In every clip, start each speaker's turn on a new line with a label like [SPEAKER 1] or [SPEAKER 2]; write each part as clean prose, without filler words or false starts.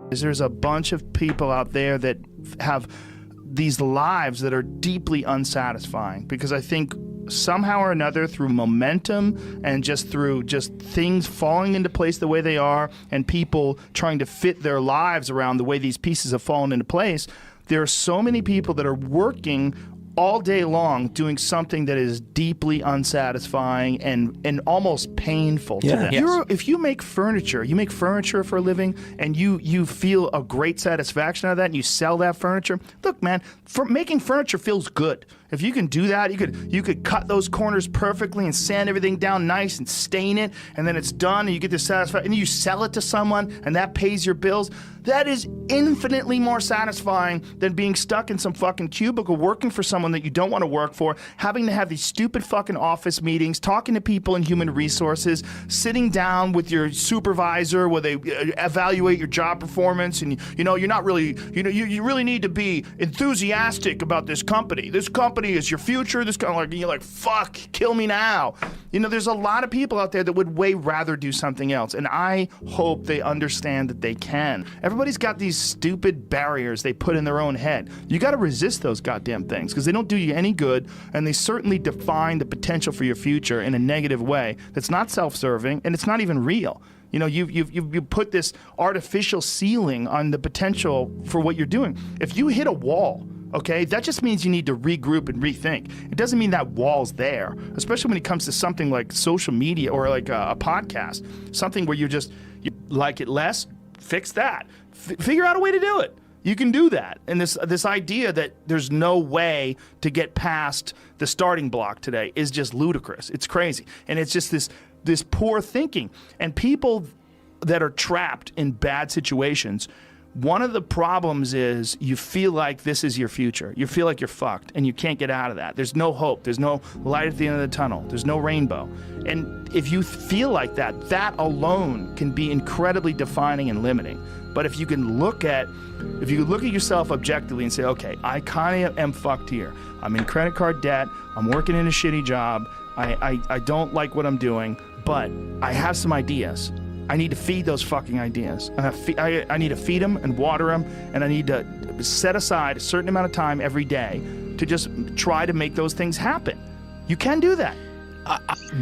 [SPEAKER 1] There's a bunch of people out there that have these lives that are deeply unsatisfying, because I think somehow or another, through momentum and through things falling into place the way they are, and people trying to fit their lives around the way these pieces have fallen into place, there are so many people that are working all day long doing something that is deeply unsatisfying and almost painful to them.
[SPEAKER 2] Yes.
[SPEAKER 1] If you make furniture for a living, and you feel a great satisfaction out of that, and you sell that furniture, look, man, making furniture feels good. If you can do that, you could cut those corners perfectly and sand everything down nice and stain it, and then it's done, and you get the satisfaction, and you sell it to someone, and that pays your bills. That is infinitely more satisfying than being stuck in some fucking cubicle working for someone that you don't want to work for, having to have these stupid fucking office meetings, talking to people in human resources, sitting down with your supervisor where they evaluate your job performance, and you're not really, you really need to be enthusiastic about this company. This company is your future. This kind of like, you're like, fuck, kill me now. There's a lot of people out there that would way rather do something else, and I hope they understand that they can. Everybody's got these stupid barriers they put in their own head. You got to resist those goddamn things, because they don't do you any good, and they certainly define the potential for your future in a negative way that's not self-serving, and it's not even real. You put this artificial ceiling on the potential for what you're doing. If you hit a wall, okay, that just means you need to regroup and rethink. It doesn't mean that wall's there, especially when it comes to something like social media or like a podcast, something where you like it less, fix that. Figure out a way to do it. You can do that. And this idea that there's no way to get past the starting block today is just ludicrous. It's crazy. And it's just this poor thinking. And people that are trapped in bad situations, one of the problems is you feel like this is your future. You feel like you're fucked and you can't get out of that. There's no hope. There's no light at the end of the tunnel. There's no rainbow. And if you feel like that, that alone can be incredibly defining and limiting. But if you look at yourself objectively and say, okay, I kind of am fucked here. I'm in credit card debt. I'm working in a shitty job. I don't like what I'm doing, but I have some ideas. I need to feed those fucking ideas. I need to feed them and water them, and I need to set aside a certain amount of time every day to just try to make those things happen. You can do that.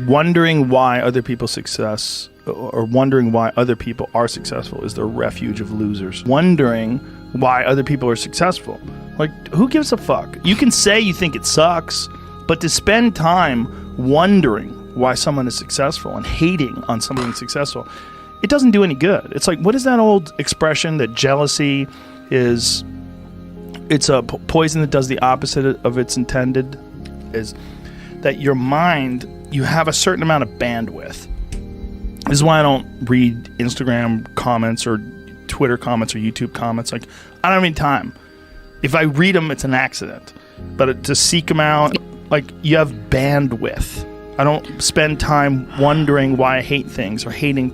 [SPEAKER 1] Wondering why other people's success, or wondering why other people are successful, is the refuge of losers. Wondering why other people are successful. Like, who gives a fuck? You can say you think it sucks, but to spend time wondering why someone is successful and hating on someone who's successful, it doesn't do any good. It's like, what is that old expression that jealousy is, it's a poison that does the opposite of its intended, is that your mind, you have a certain amount of bandwidth. This is why I don't read Instagram comments or Twitter comments or YouTube comments. Like, I don't have any time. If I read them, it's an accident. But to seek them out, like, you have bandwidth. I don't spend time wondering why I hate things or hating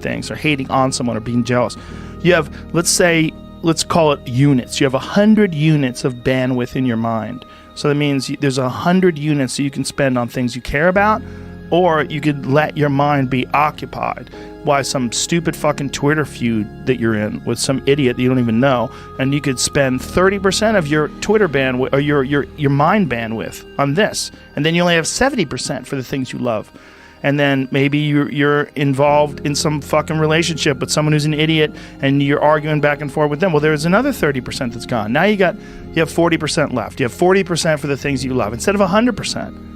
[SPEAKER 1] on someone or being jealous. You have, let's call it units. You have 100 units of bandwidth in your mind. So that means there's 100 units that you can spend on things you care about, or you could let your mind be occupied by some stupid fucking Twitter feud that you're in with some idiot that you don't even know, and you could spend 30% of your Twitter bandwidth or your mind bandwidth on this, and then you only have 70% for the things you love. And then maybe you're involved in some fucking relationship with someone who's an idiot, and you're arguing back and forth with them. Well, there's another 30% that's gone. Now you have 40% left. You have 40% for the things you love instead of 100%.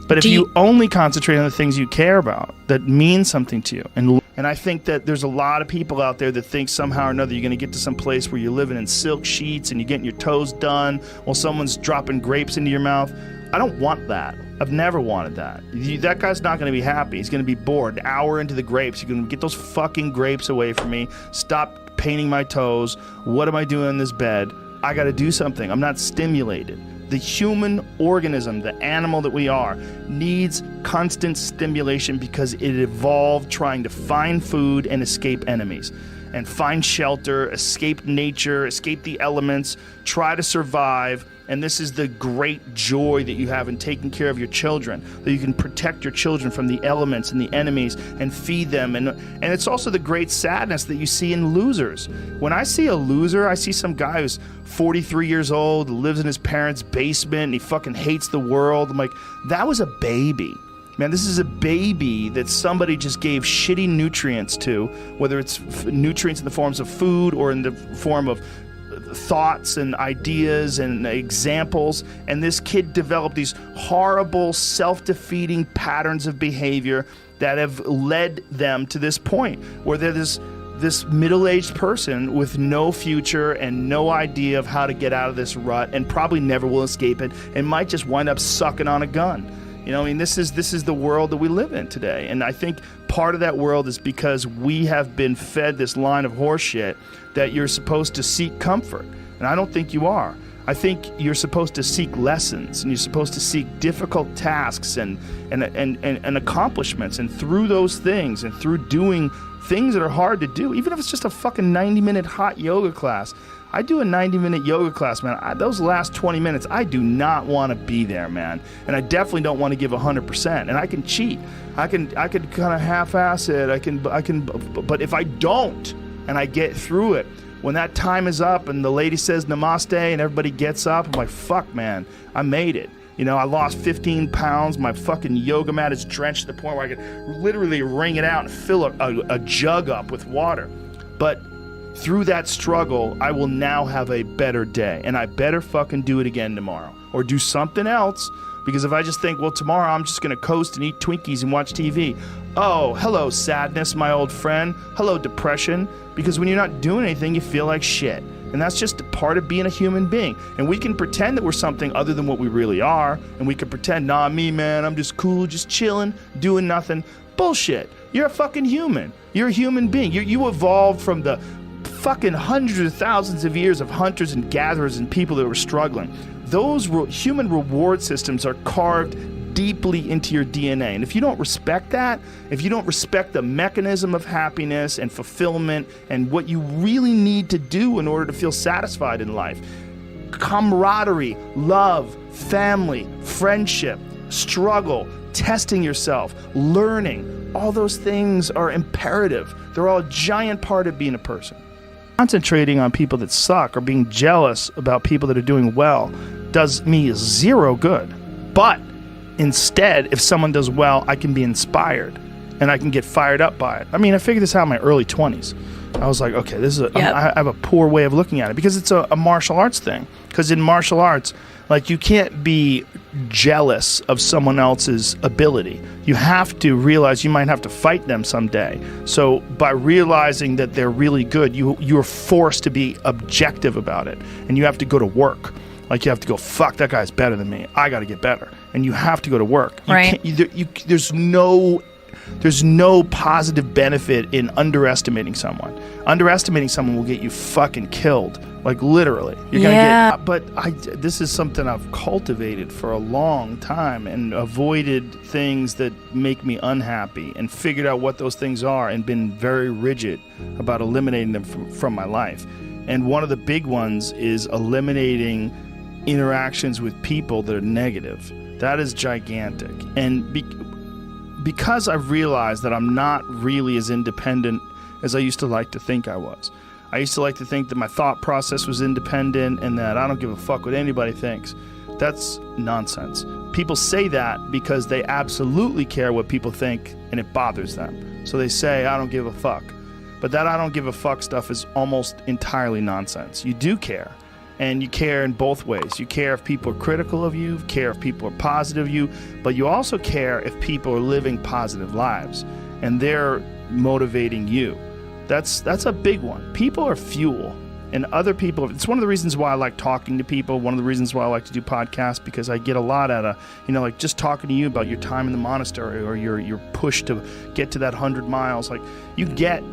[SPEAKER 1] But if you only concentrate on the things you care about that mean something to you, and I think that there's a lot of people out there that think somehow or another you're going to get to some place where you're living in silk sheets and you're getting your toes done while someone's dropping grapes into your mouth. I don't want that. I've never wanted that. That guy's not going to be happy. He's going to be bored. An hour into the grapes, you're going to get those fucking grapes away from me. Stop painting my toes. What am I doing in this bed? I got to do something. I'm not stimulated. The human organism, the animal that we are, needs constant stimulation because it evolved trying to find food and escape enemies, and find shelter, escape nature, escape the elements, try to survive, And this is the great joy that you have in taking care of your children, that you can protect your children from the elements and the enemies and feed them. And it's also the great sadness that you see in losers. When I see a loser, I see some guy who's 43 years old, lives in his parents' basement, and he fucking hates the world. I'm like, that was a baby. Man, this is a baby that somebody just gave shitty nutrients to, whether it's nutrients in the forms of food or in the form of thoughts and ideas and examples, and this kid developed these horrible self-defeating patterns of behavior that have led them to this point where they're this middle-aged person with no future and no idea of how to get out of this rut, and probably never will escape it, and might just wind up sucking on a gun. You know, I mean, this is the world that we live in today. And I think part of that world is because we have been fed this line of horseshit that you're supposed to seek comfort. And I don't think you are. I think you're supposed to seek lessons, and you're supposed to seek difficult tasks and accomplishments. And through those things, and through doing things that are hard to do, even if it's just a fucking 90-minute hot yoga class. I do a 90-minute yoga class, man. Those last 20 minutes, I do not want to be there, man. And I definitely don't want to give 100%. And I can cheat. I can kind of half-ass it. I can. But if I don't, and I get through it, when that time is up and the lady says namaste and everybody gets up, I'm like, fuck, man, I made it. You know, I lost 15 pounds. My fucking yoga mat is drenched to the point where I could literally wring it out and fill a jug up with water. But through that struggle, I will now have a better day, and I better fucking do it again tomorrow or do something else, because if I just think, well, tomorrow I'm just going to coast and eat Twinkies and watch TV. Oh, hello, sadness, my old friend. Hello, depression. Because when you're not doing anything, you feel like shit. And that's just a part of being a human being. And we can pretend that we're something other than what we really are, and we can pretend, nah, me, man, I'm just cool, just chilling, doing nothing. Bullshit. You're a fucking human. You're a human being. You evolved from the fucking hundreds of thousands of years of hunters and gatherers and people that were struggling. Those human reward systems are carved deeply into your DNA. And if you don't respect that, if you don't respect the mechanism of happiness and fulfillment and what you really need to do in order to feel satisfied in life, camaraderie, love, family, friendship, struggle, testing yourself, learning, all those things are imperative. They're all a giant part of being a person. Concentrating on people that suck or being jealous about people that are doing well does me zero good. But instead, if someone does well, I can be inspired and I can get fired up by it. I mean, I figured this out in my early 20s. I was like, okay, this is I have a poor way of looking at it, because it's a martial arts thing. Because in martial arts, like, you can't be jealous of someone else's ability. You have to realize you might have to fight them someday. So by realizing that they're really good, you're forced to be objective about it. And you have to go to work. Like, you have to go, fuck, that guy's better than me. I got to get better. And you have to go to work.
[SPEAKER 2] Right.
[SPEAKER 1] There's no positive benefit in underestimating someone. Underestimating someone will get you fucking killed. Like, literally. You're gonna get. But this is something I've cultivated for a long time and avoided things that make me unhappy and figured out what those things are and been very rigid about eliminating them from my life. And one of the big ones is eliminating interactions with people that are negative. That is gigantic. And because I've realized that I'm not really as independent as I used to like to think I was. I used to like to think that my thought process was independent and that I don't give a fuck what anybody thinks. That's nonsense. People say that because they absolutely care what people think and it bothers them. So they say, I don't give a fuck. But that I don't give a fuck stuff is almost entirely nonsense. You do care. And you care in both ways. You care if people are critical of you, care if people are positive of you, but you also care if people are living positive lives and they're motivating you. That's a big one. People are fuel, and other people, it's one of the reasons why I like talking to people, one of the reasons why I like to do podcasts, because I get a lot out of, like just talking to you about your time in the monastery or your push to get to that 100 miles. Like, you get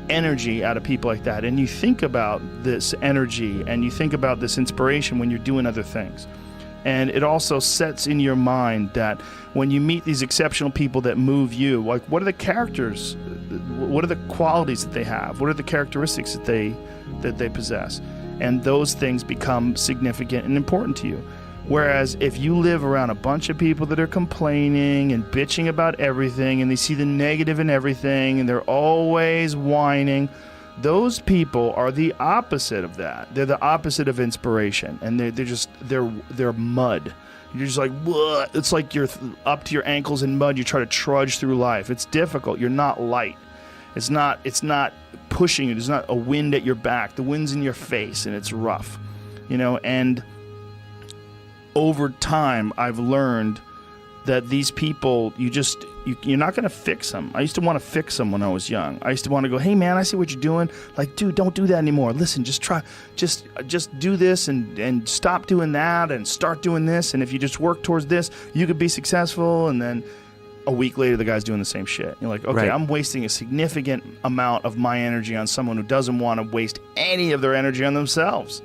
[SPEAKER 1] energy out of people like that, and you think about this energy and you think about this inspiration when you're doing other things. And it also sets in your mind that when you meet these exceptional people that move you, like, what are the characters, what are the qualities that they have, what are the characteristics that they possess, and those things become significant and important to you. Whereas if you live around a bunch of people that are complaining and bitching about everything, and they see the negative in everything, and they're always whining, those people are the opposite of that. They're the opposite of inspiration, and they're mud. You're just like, what? It's like you're up to your ankles in mud. You try to trudge through life. It's difficult. You're not light. It's not pushing you. There's not a wind at your back. The wind's in your face, and it's rough, and over time, I've learned that these people, you're not going to fix them. I used to want to fix them when I was young. I used to want to go, hey man, I see what you're doing. Like, dude, don't do that anymore. Listen, just do this and stop doing that and start doing this. And if you just work towards this, you could be successful. And then a week later, the guy's doing the same shit. You're like, okay, right. I'm wasting a significant amount of my energy on someone who doesn't want to waste any of their energy on themselves.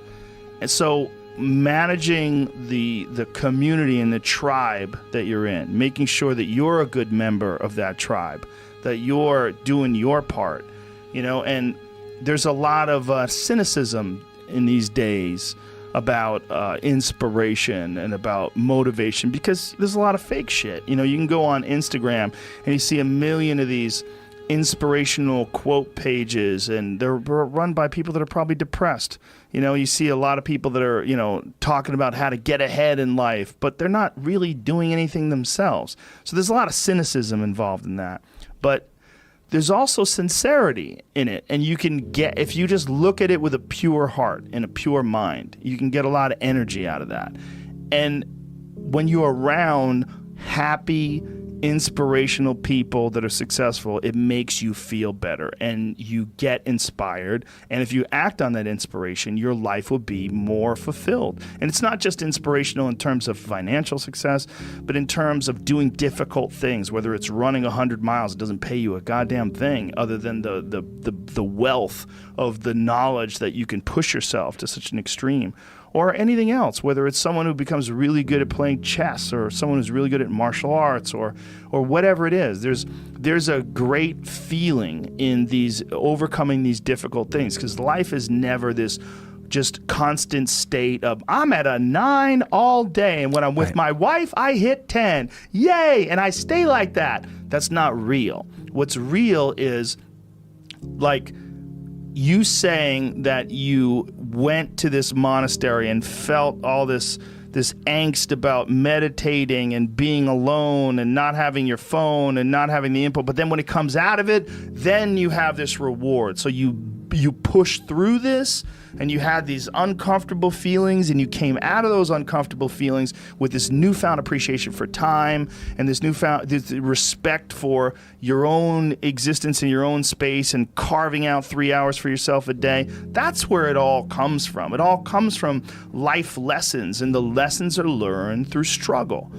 [SPEAKER 1] And so managing the community and the tribe that you're in, making sure that you're a good member of that tribe, that you're doing your part, and there's a lot of cynicism in these days about inspiration and about motivation, because there's a lot of fake shit. You can go on Instagram and you see a million of these inspirational quote pages, and they're run by people that are probably depressed. You see a lot of people that are, talking about how to get ahead in life, but they're not really doing anything themselves. So there's a lot of cynicism involved in that. But there's also sincerity in it, and you can get, if you just look at it with a pure heart and a pure mind, you can get a lot of energy out of that. And when you're around happy, inspirational people that are successful, it makes you feel better and you get inspired. And if you act on that inspiration, your life will be more fulfilled. And it's not just inspirational in terms of financial success, but in terms of doing difficult things, whether it's running 100 miles, it doesn't pay you a goddamn thing other than the wealth of the knowledge that you can push yourself to such an extreme. Or anything else, whether it's someone who becomes really good at playing chess, or someone who's really good at martial arts, or whatever it is. There's a great feeling in these overcoming these difficult things, because life is never this just constant state of, I'm at a 9 all day, and when I'm with my wife, I hit 10. Yay! And I stay like that. That's not real. What's real is, like, you saying that you went to this monastery and felt all this angst about meditating and being alone and not having your phone and not having the input, but then when it comes out of it, then you have this reward. So you push through this, and you had these uncomfortable feelings, and you came out of those uncomfortable feelings with this newfound appreciation for time and this respect for your own existence in your own space, and carving out 3 hours for yourself a day. That's where it all comes from. It all comes from life lessons, and the lessons are learned through struggle.